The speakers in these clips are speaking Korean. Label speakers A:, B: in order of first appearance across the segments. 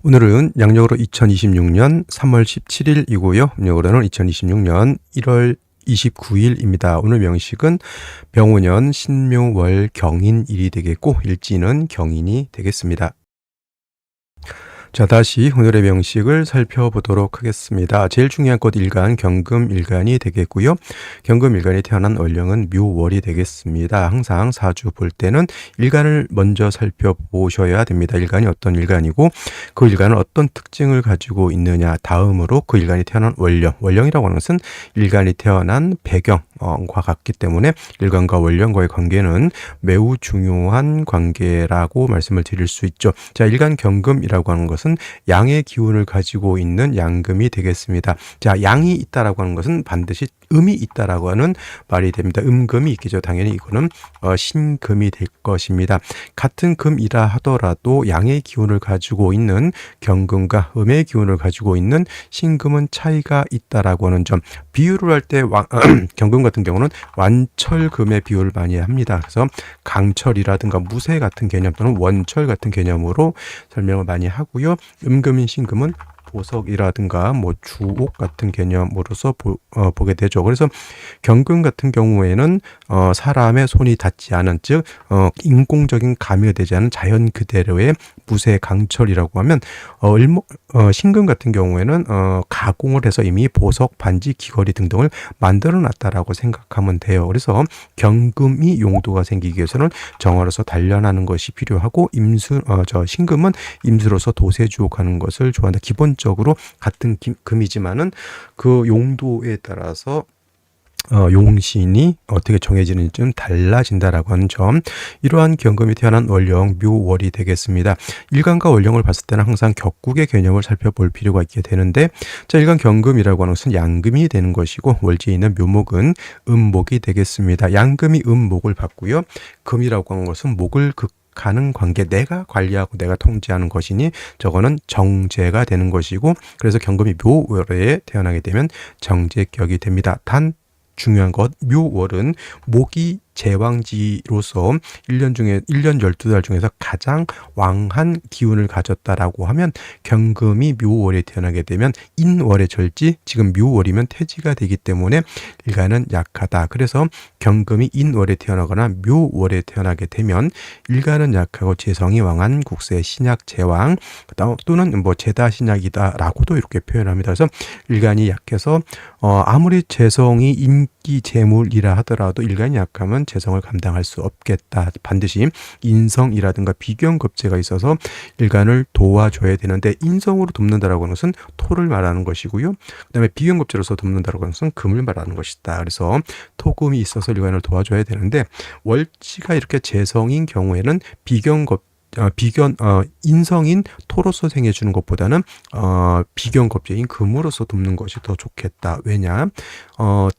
A: 오늘은 양력으로 2026년 3월 17일이고요. 음력으로는 2026년 1월 29일입니다. 오늘 명식은 병오년 신묘월 경인일이 되겠고 일지는 경인이 되겠습니다. 자, 다시 오늘의 명식을 살펴보도록 하겠습니다. 제일 중요한 것 일간, 경금일간이 되겠고요. 경금일간이 태어난 월령은 묘월이 되겠습니다. 항상 사주 볼 때는 일간을 먼저 살펴보셔야 됩니다. 일간이 어떤 일간이고 그 일간은 어떤 특징을 가지고 있느냐, 다음으로 그 일간이 태어난 월령, 월령이라고 하는 것은 일간이 태어난 배경과 같기 때문에 일간과 월령과의 관계는 매우 중요한 관계라고 말씀을 드릴 수 있죠. 자, 일간 경금이라고 하는 것은 양의 기운을 가지고 있는 양금이 되겠습니다. 자, 양이 있다라고 하는 것은 반드시 음이 있다라고 하는 말이 됩니다. 음금이 있겠죠. 당연히 이거는 신금이 될 것입니다. 같은 금이라 하더라도 양의 기운을 가지고 있는 경금과 음의 기운을 가지고 있는 신금은 차이가 있다라고 하는 점. 비유를 할 때 경금 같은 경우는 완철금의 비유를 많이 합니다. 그래서 강철이라든가 무쇠 같은 개념 또는 원철 같은 개념으로 설명을 많이 하고요. 음금인 신금은 보석이라든가 주옥 같은 개념으로서 보게 되죠. 그래서 경금 같은 경우에는 사람의 손이 닿지 않은, 즉 인공적인 가미가 되지 않은 자연 그대로의 무쇠 강철이라고 하면 신금 같은 경우에는 가공을 해서 이미 보석, 반지, 귀걸이 등등을 만들어 놨다라고 생각하면 돼요. 그래서 경금이 용도가 생기기 위해서는 정화로서 단련하는 것이 필요하고 신금은 임수로서 도세주옥하는 것을 좋아한다. 기본적으로 같은 금이지만은 그 용도에 따라서 용신이 어떻게 정해지는지 좀 달라진다라고 하는 점. 이러한 경금이 태어난 월령 묘월이 되겠습니다. 일간과 월령을 봤을 때는 항상 격국의 개념을 살펴볼 필요가 있게 되는데, 자, 일간 경금이라고 하는 것은 양금이 되는 것이고 월지에 있는 묘목은 음목이 되겠습니다. 양금이 음목을 받고요. 금이라고 하는 것은 목을 가는 관계, 내가 관리하고 내가 통제하는 것이니 저거는 정제가 되는 것이고, 그래서 경금이 묘월에 태어나게 되면 정제격이 됩니다. 단 중요한 것, 묘월은 목이 제왕지로서 1년 12달 중에서 가장 왕한 기운을 가졌다라고 하면 경금이 묘월에 태어나게 되면 인월의 절지, 지금 묘월이면 태지가 되기 때문에 일간은 약하다. 그래서 경금이 인월에 태어나거나 묘월에 태어나게 되면 일간은 약하고 재성이 왕한 국세 신약 제왕 또는 제다 신약이다라고도 이렇게 표현합니다. 그래서 일간이 약해서 아무리 재성이 인기 재물이라 하더라도 일간이 약하면 재성을 감당할 수 없겠다. 반드시 인성이라든가 비견겁재가 있어서 일간을 도와줘야 되는데, 인성으로 돕는다라고 하는 것은 토를 말하는 것이고요. 그 다음에 비견겁재로서 돕는다라고 하는 것은 금을 말하는 것이다. 그래서 토금이 있어서 일간을 도와줘야 되는데, 월지가 이렇게 재성인 경우에는 인성인 토로서 생해주는 것보다는 비견겁재인 금으로서 돕는 것이 더 좋겠다. 왜냐?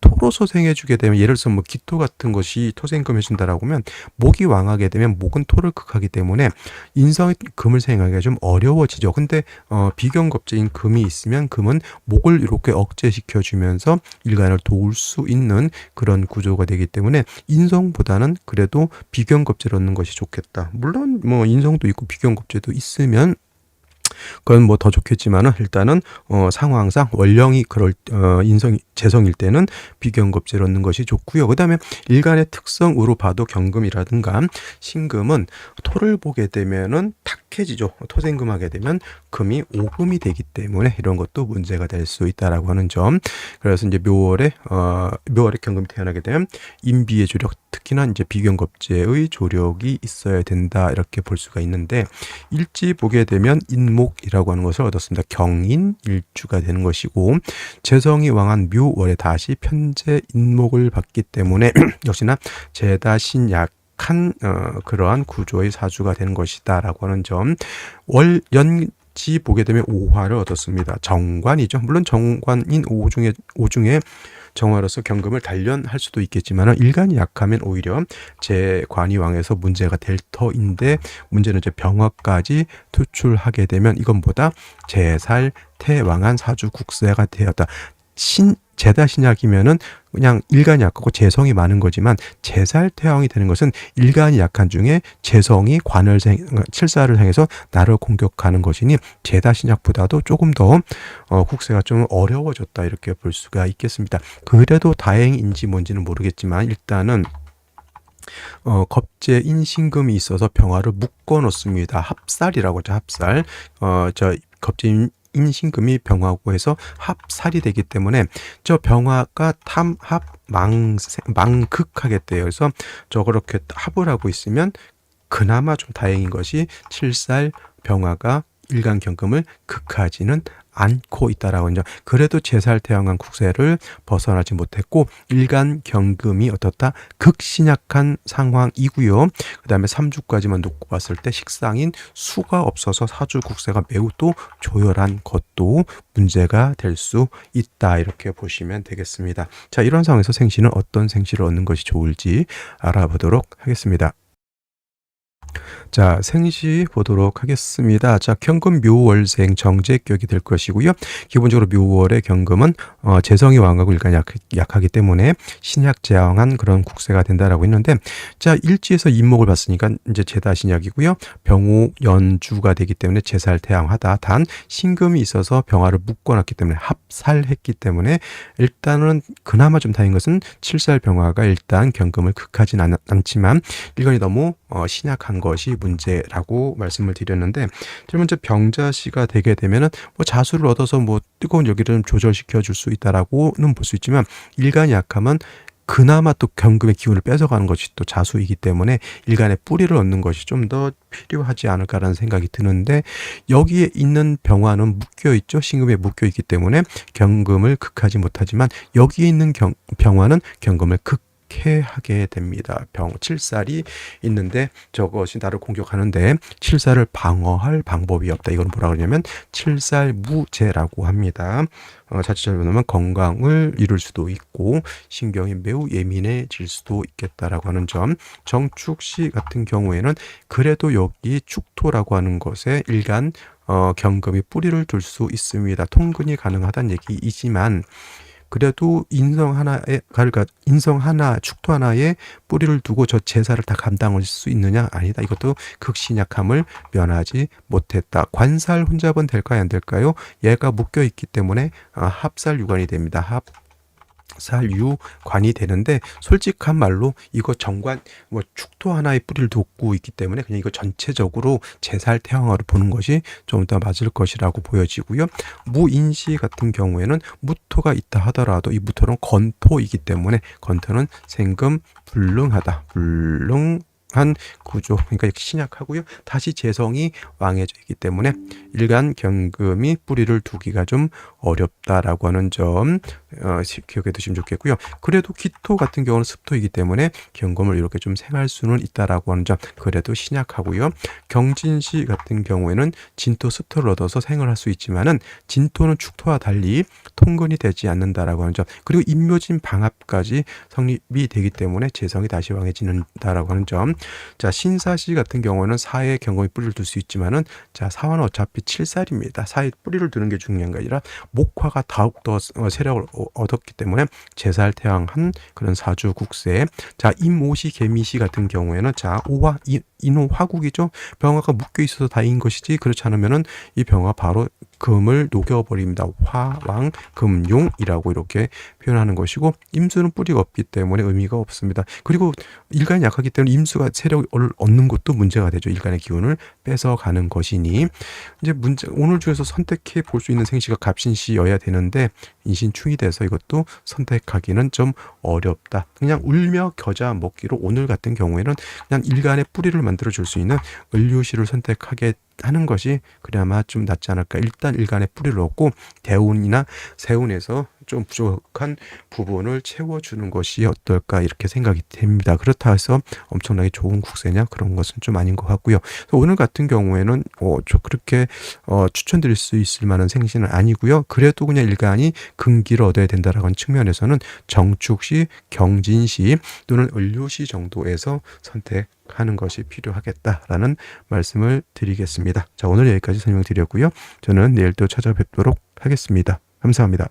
A: 토로서 생해주게 되면, 예를 들어서 기토 같은 것이 토생금 해준다라고 하면 목이 왕하게 되면 목은 토를 극하기 때문에 인성이 금을 생하기가 좀 어려워지죠. 근데 비견겁재인 금이 있으면 금은 목을 이렇게 억제시켜주면서 일간을 도울 수 있는 그런 구조가 되기 때문에 인성보다는 그래도 비견겁재를 얻는 것이 좋겠다. 물론 인성도 있고 비견겁재도 있으면 그건 더 좋겠지만은, 일단은 상황상 월령이 재성일 때는 비견겁재를 얻는 것이 좋고요. 그 다음에 일간의 특성으로 봐도 경금이라든가 신금은 토를 보게 되면은 탁해지죠. 토생금하게 되면 금이 오금이 되기 때문에 이런 것도 문제가 될 수 있다라고 하는 점. 그래서 이제 묘월에 경금이 태어나게 되면 인비의 조력, 특히나 이제 비견겁재의 조력이 있어야 된다, 이렇게 볼 수가 있는데, 일지 보게 되면 인목이라고 하는 것을 얻었습니다. 경인일주가 되는 것이고, 재성이 왕한 묘월에 다시 편재 인목을 받기 때문에 역시나 재다신약 그러한 구조의 사주가 되는 것이다 라고 하는 점. 월연지 보게 되면 오화를 얻었습니다. 정관이죠. 물론 정관인 오 중에 정화로서 경금을 단련할 수도 있겠지만 일간이 약하면 오히려 재관이 왕에서 문제가 될 터인데, 문제는 이제 병화까지 투출하게 되면 이건보다 재살 태왕한 사주 국세가 되었다. 제다 신약이면은 그냥 일간이 약하고 재성이 많은 거지만 제살태왕이 되는 것은 일간이 약한 중에 재성이 칠사를 향해서 나를 공격하는 것이니 제다 신약보다도 조금 더 국세가 좀 어려워졌다 이렇게 볼 수가 있겠습니다. 그래도 다행인지 뭔지는 모르겠지만 일단은 겁제 인신금이 있어서 병화를 묶어 놓습니다. 합살이라고 하죠. 합살. 겁제 인신금이 병화고 해서 합살이 되기 때문에 저 병화가 탐합 망극하겠대요. 그래서 그렇게 합을 하고 있으면 그나마 좀 다행인 것이 칠살 병화가 일간 경금을 극하지는 않고 있다라고 하죠. 그래도 제살태양한 국세를 벗어나지 못했고 일간 경금이 어떻다? 극신약한 상황이고요. 그 다음에 3주까지만 놓고 봤을 때 식상인 수가 없어서 사주 국세가 매우 또 조열한 것도 문제가 될 수 있다 이렇게 보시면 되겠습니다. 자, 이런 상황에서 생시는 어떤 생시를 얻는 것이 좋을지 알아보도록 하겠습니다. 자, 생시 보도록 하겠습니다. 자, 경금 묘월생 정제격이 될 것이고요. 기본적으로 묘월의 경금은 재성이 왕하고 일간이 약하기 때문에 신약재앙한 그런 국세가 된다라고 했는데, 자, 일지에서 인목을 봤으니까 이제 제다신약이고요. 병호 연주가 되기 때문에 제살태양하다. 단 신금이 있어서 병화를 묶어놨기 때문에 합살했기 때문에 일단은 그나마 좀 다행인 것은 칠살 병화가 일단 경금을 극하진 않지만 일간이 너무 신약한 것이 문제라고 말씀을 드렸는데, 제일 먼저 병자시가 되게 되면은 자수를 얻어서 뜨거운 열기를 좀 조절시켜 줄 수 있다라고는 볼 수 있지만 일간이 약하면 그나마 또 경금의 기운을 뺏어가는 것이 또 자수이기 때문에 일간의 뿌리를 얻는 것이 좀 더 필요하지 않을까라는 생각이 드는데, 여기에 있는 병화는 묶여있죠. 신금에 묶여있기 때문에 경금을 극하지 못하지만 여기에 있는 병화는 경금을 하게 됩니다. 칠살이 있는데 저것이 나를 공격하는데 칠살을 방어할 방법이 없다. 이건 뭐라 그러냐면 칠살무제라고 합니다. 자칫 잘못하면 건강을 잃을 수도 있고 신경이 매우 예민해질 수도 있겠다라고 하는 점. 정축시 같은 경우에는 그래도 여기 축토라고 하는 것에 일간 경금이 뿌리를 둘 수 있습니다. 통근이 가능하다는 얘기이지만 그래도 인성 하나, 축토 하나에 뿌리를 두고 저 제사를 다 감당할 수 있느냐? 아니다. 이것도 극신약함을 면하지 못했다. 관살 혼잡은 될까요? 안 될까요? 얘가 묶여 있기 때문에 합살 유관이 됩니다. 살유관이 되는데, 솔직한 말로 이거 정관 축토 하나에 뿌리를 돋고 있기 때문에 그냥 이거 전체적으로 제살 태양화로 보는 것이 좀 더 맞을 것이라고 보여지고요. 무인시 같은 경우에는 무토가 있다 하더라도 이 무토는 건토이기 때문에 건토는 생금 불능하다. 한 구조, 그러니까 신약하고요. 다시 재성이 왕해져 있기 때문에 일간 경금이 뿌리를 두기가 좀 어렵다라고 하는 점 기억해 두시면 좋겠고요. 그래도 기토 같은 경우는 습토이기 때문에 경금을 이렇게 좀 생할 수는 있다라고 하는 점, 그래도 신약하고요. 경진시 같은 경우에는 진토 습토를 얻어서 생을 할 수 있지만은 진토는 축토와 달리 통근이 되지 않는다라고 하는 점, 그리고 임묘진 방합까지 성립이 되기 때문에 재성이 다시 왕해지는다라고 하는 점. 자, 신사시 같은 경우는 사에 경금이 뿌리를 둘 수 있지만은, 자, 사화는 어차피 칠살입니다. 사에 뿌리를 두는 게 중요한 게 아니라 목화가 더욱더 세력을 얻었기 때문에 제살태양한 그런 사주 국세. 자, 임오시 개미시 같은 경우에는 자, 오화 인호 화국이죠. 병화가 묶여 있어서 다행인 것이지, 그렇지 않으면은 이 병화 바로 금을 녹여버립니다. 화왕 금용이라고 이렇게 표현하는 것이고, 임수는 뿌리가 없기 때문에 의미가 없습니다. 그리고 일간이 약하기 때문에 임수가 세력을 얻는 것도 문제가 되죠. 일간의 기운을 뺏어가는 것이니 이제 오늘 중에서 선택해 볼 수 있는 생시가 갑신시여야 되는데 인신충이 돼서 이것도 선택하기는 좀 어렵다. 그냥 울며 겨자 먹기로 오늘 같은 경우에는 그냥 일간의 뿌리를 만들어 줄 수 있는 을류시를 선택하게 하는 것이 그나마 좀 낫지 않을까. 일단 일간의 뿌리를 얻고 대운이나 세운에서 좀 부족한 부분을 채워주는 것이 어떨까 이렇게 생각이 됩니다. 그렇다 해서 엄청나게 좋은 국세냐, 그런 것은 좀 아닌 것 같고요. 오늘 같은 경우에는 그렇게 추천드릴 수 있을 만한 생신은 아니고요. 그래도 그냥 일간이 근기를 얻어야 된다라는 측면에서는 정축시, 경진시 또는 을류시 정도에서 선택하는 것이 필요하겠다라는 말씀을 드리겠습니다. 자, 오늘 여기까지 설명드렸고요. 저는 내일 또 찾아뵙도록 하겠습니다. 감사합니다.